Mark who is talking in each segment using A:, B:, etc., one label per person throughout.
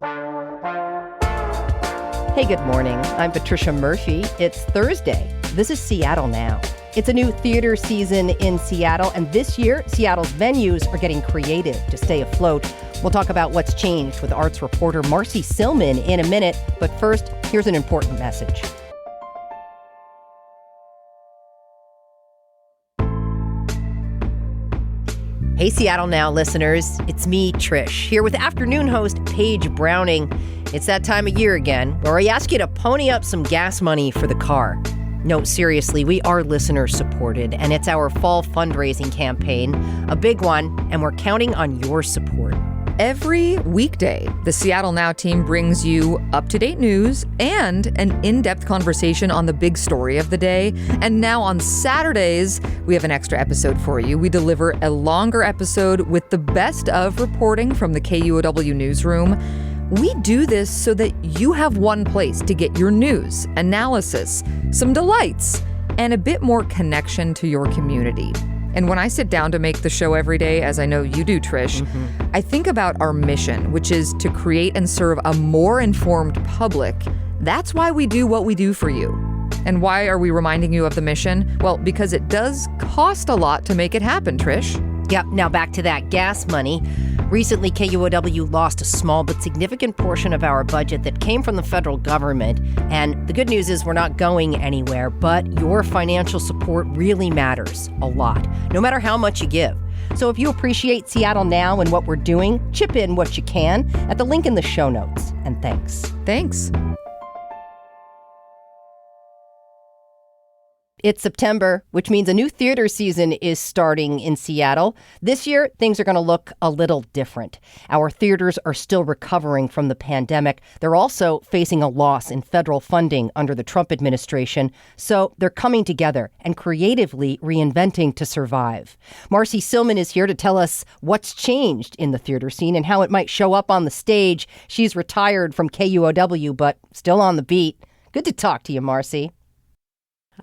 A: Hey, good morning. I'm Patricia Murphy. It's Thursday. This is Seattle Now. It's a new theater season in Seattle, and this year, Seattle's venues are getting creative to stay afloat. We'll talk about what's changed with arts reporter Marcie Sillman in a minute, but first, here's an important message. Hey, Seattle Now listeners, it's me, Trish, here with afternoon host Paige Browning. It's that time of year again where I ask you to pony up some gas money for the car. No, seriously, we are listener supported, and it's our fall fundraising campaign, a big one, and we're counting on your support.
B: Every weekday, the Seattle Now team brings you up-to-date news and an in-depth conversation on the big story of the day. And now on Saturdays, we have an extra episode for you. We deliver a longer episode with the best of reporting from the KUOW newsroom. We do this so that you have one place to get your news, analysis, some delights, and a bit more connection to your community. And when I sit down to make the show every day, as I know you do, Trish, I think about our mission, which is to create and serve a more informed public. That's why we do what we do for you. And why are we reminding you of the mission? Well, because it does cost a lot to make it happen, Trish.
A: Yep, now back to that gas money. Recently, KUOW lost a small but significant portion of our budget that came from the federal government. And the good news is we're not going anywhere, but your financial support really matters a lot, no matter how much you give. So if you appreciate Seattle Now and what we're doing, chip in what you can at the link in the show notes. And thanks.
B: Thanks.
A: It's September, which means a new theater season is starting in Seattle. This year, things are going to look a little different. Our theaters are still recovering from the pandemic. They're also facing a loss in federal funding under the Trump administration. So they're coming together and creatively reinventing to survive. Marcie Sillman is here to tell us what's changed in the theater scene and how it might show up on the stage. She's retired from KUOW, but still on the beat. Good to talk to you, Marcie.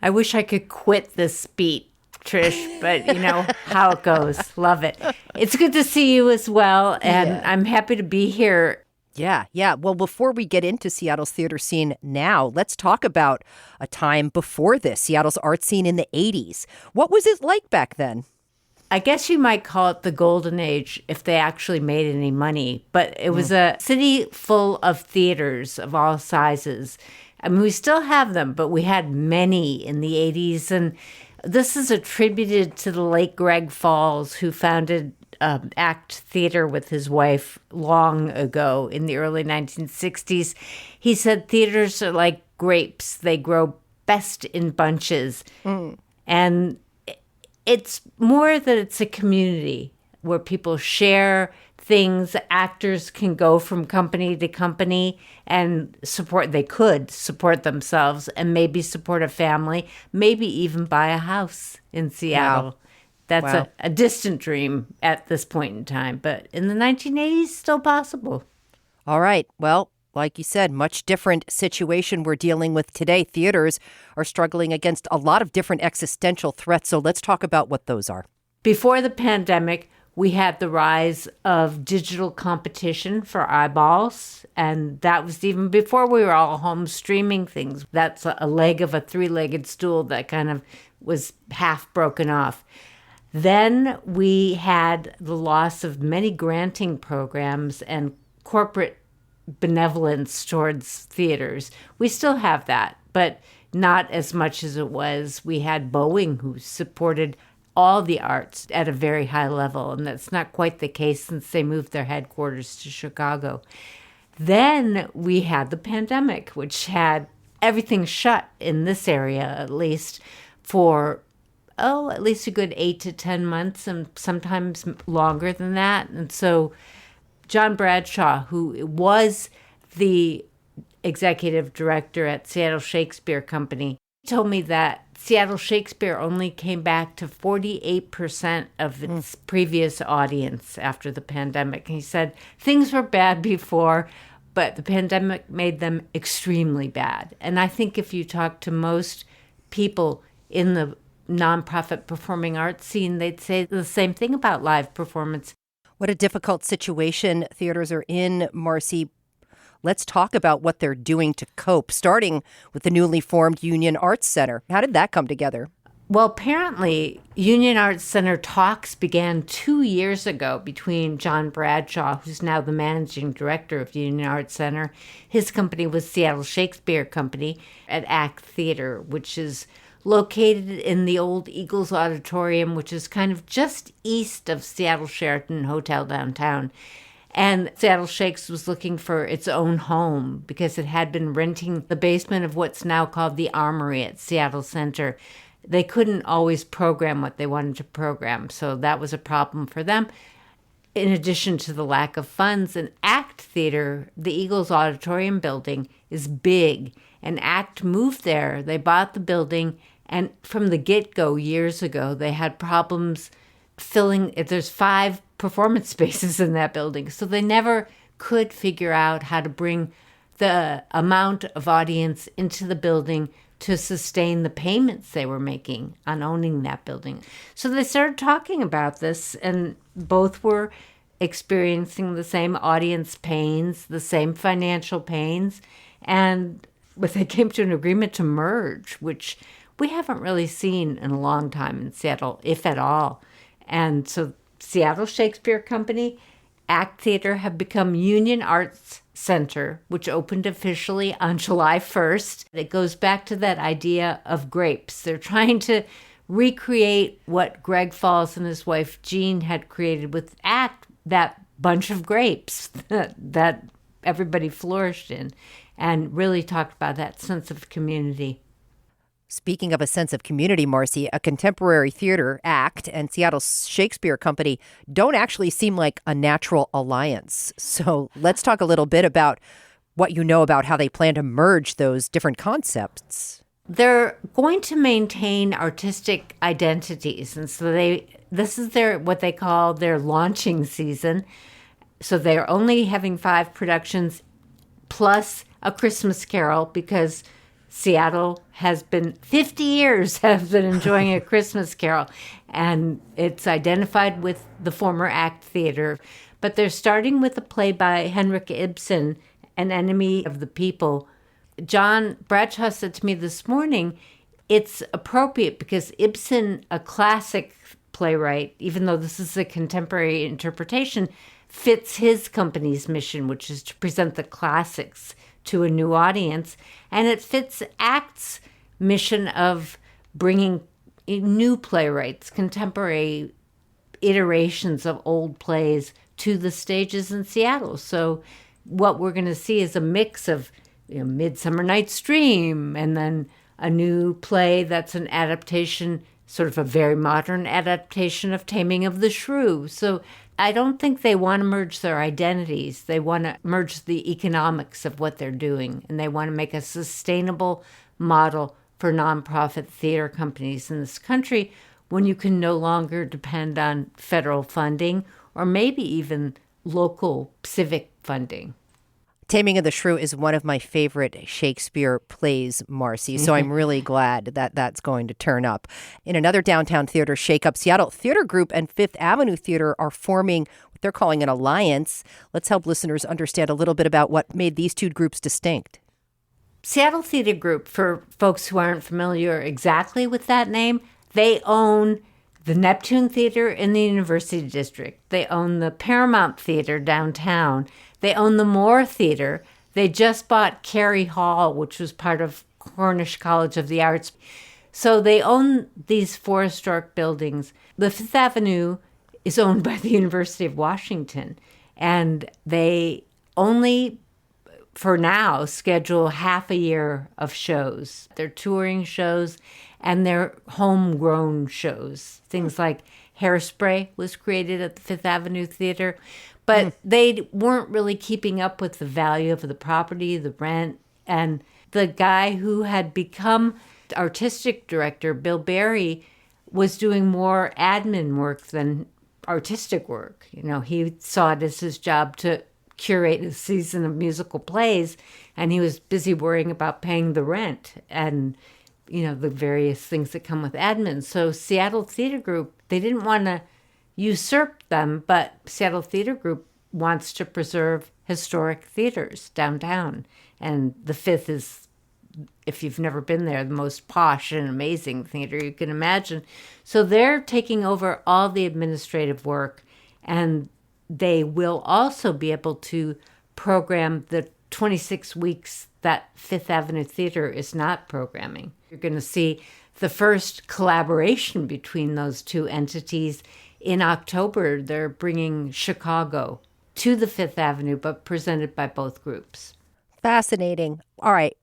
C: I wish I could quit this beat, Trish, but you know how it goes. Love it. It's good to see you as well, and I'm happy to be here.
A: Yeah. Well, before we get into Seattle's theater scene now, let's talk about a time before this, Seattle's art scene in the 80s. What was it like back then?
C: I guess you might call it the golden age if they actually made any money, but it was a city full of theaters of all sizes. I mean, we still have them, but we had many in the 80s. And this is attributed to the late Greg Falls, who founded ACT Theater with his wife long ago in the early 1960s. He said theaters are like grapes. They grow best in bunches. And it's more that it's a community where people share things. Actors can go from company to company and they could support themselves and maybe support a family, maybe even buy a house in Seattle.
A: Wow.
C: That's a distant dream at this point in time, but in the 1980s, still possible.
A: All right. Well, like you said, much different situation we're dealing with today. Theaters are struggling against a lot of different existential threats. So let's talk about what those are.
C: Before the pandemic, we had the rise of digital competition for eyeballs, and that was even before we were all home streaming things. That's a leg of a three-legged stool that kind of was half broken off. Then we had the loss of many granting programs and corporate benevolence towards theaters. We still have that, but not as much as it was. We had Boeing, who supported all the arts at a very high level, and that's not quite the case since they moved their headquarters to Chicago. Then we had the pandemic, which had everything shut in this area, at least for, at least a good 8 to 10 months, and sometimes longer than that. And so John Bradshaw, who was the executive director at Seattle Shakespeare Company, told me that Seattle Shakespeare only came back to 48% of its previous audience after the pandemic. He said things were bad before, but the pandemic made them extremely bad. And I think if you talk to most people in the nonprofit performing arts scene, they'd say the same thing about live performance.
A: What a difficult situation theaters are in, Marcie. Let's talk about what they're doing to cope, starting with the newly formed Union Arts Center. How did that come together?
C: Well, apparently, Union Arts Center talks began 2 years ago between John Bradshaw, who's now the managing director of Union Arts Center. His company was Seattle Shakespeare Company at ACT Theater, which is located in the old Eagles Auditorium, which is kind of just east of Seattle Sheraton Hotel downtown. And Seattle Shakes was looking for its own home because it had been renting the basement of what's now called the Armory at Seattle Center. They couldn't always program what they wanted to program, so that was a problem for them. In addition to the lack of funds, and ACT Theater, the Eagles Auditorium building, is big, and ACT moved there. They bought the building, and from the get-go years ago, they had problems filling. There's 5 performance spaces in that building, so they never could figure out how to bring the amount of audience into the building to sustain the payments they were making on owning that building. So they started talking about this, and both were experiencing the same audience pains, the same financial pains, but they came to an agreement to merge, which we haven't really seen in a long time in Seattle, if at all. And so Seattle Shakespeare Company, ACT Theater have become Union Arts Center, which opened officially on July 1st. It goes back to that idea of grapes. They're trying to recreate what Greg Falls and his wife Jean had created with ACT, that bunch of grapes that everybody flourished in, and really talked about that sense of community.
A: Speaking of a sense of community, Marcie, a contemporary theater, ACT, and Seattle Shakespeare Company don't actually seem like a natural alliance. So let's talk a little bit about what you know about how they plan to merge those different concepts.
C: They're going to maintain artistic identities, and so this is what they call their launching season. So they're only having 5 productions plus a Christmas Carol because Seattle has been 50 years have been enjoying a Christmas Carol, and it's identified with the former ACT Theater. But they're starting with a play by Henrik Ibsen, An Enemy of the People. John Bradshaw said to me this morning, it's appropriate because Ibsen, a classic playwright, even though this is a contemporary interpretation, fits his company's mission, which is to present the classics to a new audience, and it fits ACT's mission of bringing new playwrights, contemporary iterations of old plays to the stages in Seattle. So what we're going to see is a mix of Midsummer Night's Dream, and then a new play that's an adaptation, sort of a very modern adaptation of Taming of the Shrew. So I don't think they want to merge their identities. They want to merge the economics of what they're doing, and they want to make a sustainable model for nonprofit theater companies in this country when you can no longer depend on federal funding or maybe even local civic funding.
A: Taming of the Shrew is one of my favorite Shakespeare plays, Marcie, so I'm really glad that that's going to turn up. In another downtown theater shakeup, Seattle Theater Group and Fifth Avenue Theater are forming what they're calling an alliance. Let's help listeners understand a little bit about what made these 2 groups distinct.
C: Seattle Theater Group, for folks who aren't familiar exactly with that name, they own the Neptune Theater in the University District. They own the Paramount Theater downtown. They own the Moore Theater. They just bought Carey Hall, which was part of Cornish College of the Arts. So they own these 4 historic buildings. The Fifth Avenue is owned by the University of Washington, and they only, for now, schedule half a year of shows. They're touring shows, and they're homegrown shows. Things like Hairspray was created at the Fifth Avenue Theater. But they weren't really keeping up with the value of the property, the rent. And the guy who had become artistic director, Bill Berry, was doing more admin work than artistic work. He saw it as his job to curate a season of musical plays, and he was busy worrying about paying the rent and, the various things that come with admin. So Seattle Theater Group, they didn't want to usurp them, but Seattle Theater Group wants to preserve historic theaters downtown. And the Fifth is, if you've never been there, the most posh and amazing theater you can imagine. So they're taking over all the administrative work, and they will also be able to program the 26 weeks that Fifth Avenue Theater is not programming. You're going to see the first collaboration between those two entities. In October, they're bringing Chicago to the Fifth Avenue, but presented by both groups.
A: Fascinating. All right.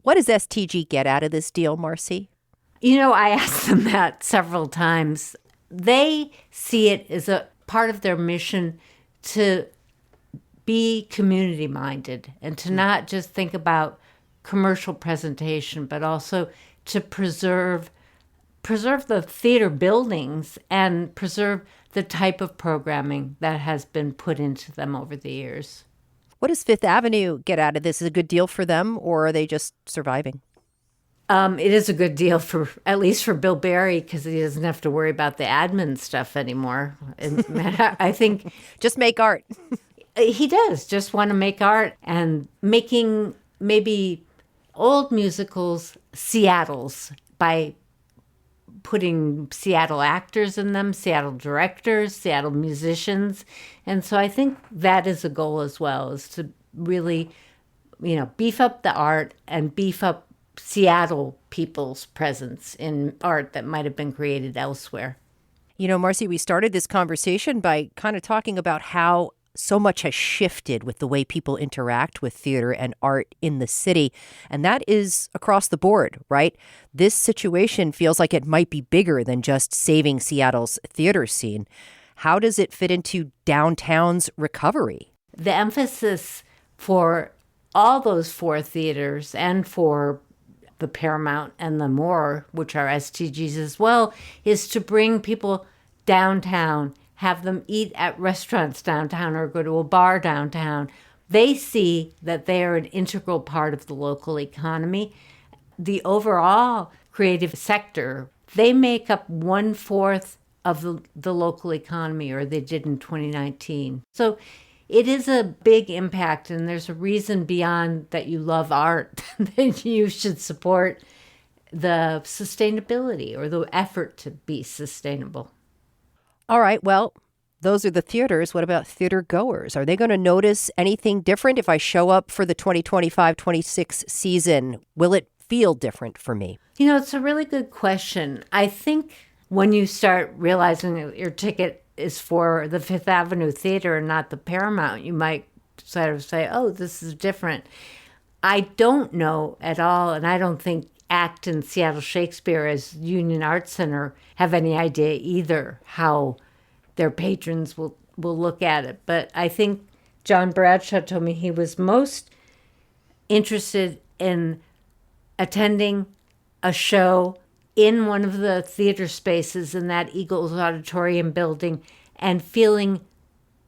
A: What does STG get out of this deal, Marcie?
C: You know, I asked them that several times. They see it as a part of their mission to be community-minded and to not just think about commercial presentation, but also to preserve the theater buildings and preserve the type of programming that has been put into them over the years.
A: What does Fifth Avenue get out of this? Is it a good deal for them, or are they just surviving?
C: It is a good deal at least for Bill Berry, because he doesn't have to worry about the admin stuff anymore. And I think
A: just make art.
C: He does just want to make art, and making maybe old musicals Seattle's by putting Seattle actors in them, Seattle directors, Seattle musicians. And so I think that is a goal as well, is to really, beef up the art and beef up Seattle people's presence in art that might have been created elsewhere.
A: Marcie, we started this conversation by kind of talking about how so much has shifted with the way people interact with theater and art in the city. And that is across the board, right? This situation feels like it might be bigger than just saving Seattle's theater scene. How does it fit into downtown's recovery?
C: The emphasis for all those four theaters and for the Paramount and the Moore, which are STGs as well, is to bring people downtown, have them eat at restaurants downtown or go to a bar downtown. They see that they are an integral part of the local economy. The overall creative sector, they make up 1/4 of the local economy, or they did in 2019. So it is a big impact, and there's a reason beyond that you love art that you should support the sustainability or the effort to be sustainable.
A: All right, well, those are the theaters. What about theater goers? Are they going to notice anything different if I show up for the 2025-26 season? Will it feel different for me?
C: It's a really good question. I think when you start realizing that your ticket is for the Fifth Avenue Theater and not the Paramount, you might sort of say, oh, this is different. I don't know at all, and I don't think ACT and Seattle Shakespeare as Union Arts Center have any idea either how their patrons will look at it. But I think John Bradshaw told me he was most interested in attending a show in one of the theater spaces in that Eagles Auditorium building and feeling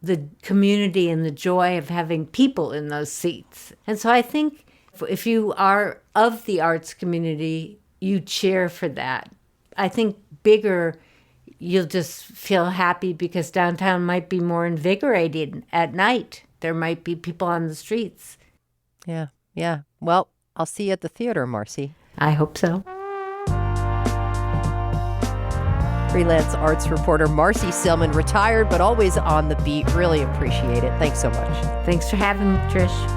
C: the community and the joy of having people in those seats. And so I think if you are of the arts community, you cheer for that. I think bigger, you'll just feel happy because downtown might be more invigorated at night. There might be people on the streets.
A: Yeah. Well, I'll see you at the theater, Marcie.
C: I hope so.
A: Freelance arts reporter Marcie Sillman, retired but always on the beat. Really appreciate it. Thanks so much.
C: Thanks for having me, Trish.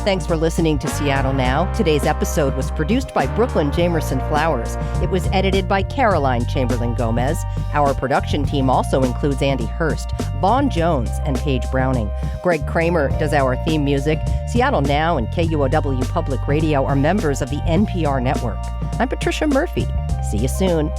A: Thanks for listening to Seattle Now. Today's episode was produced by Brooklyn Jamerson Flowers. It was edited by Caroline Chamberlain Gomez. Our production team also includes Andy Hurst, Vaughn Jones, and Paige Browning. Greg Kramer does our theme music. Seattle Now and KUOW Public Radio are members of the NPR network. I'm Patricia Murphy. See you soon.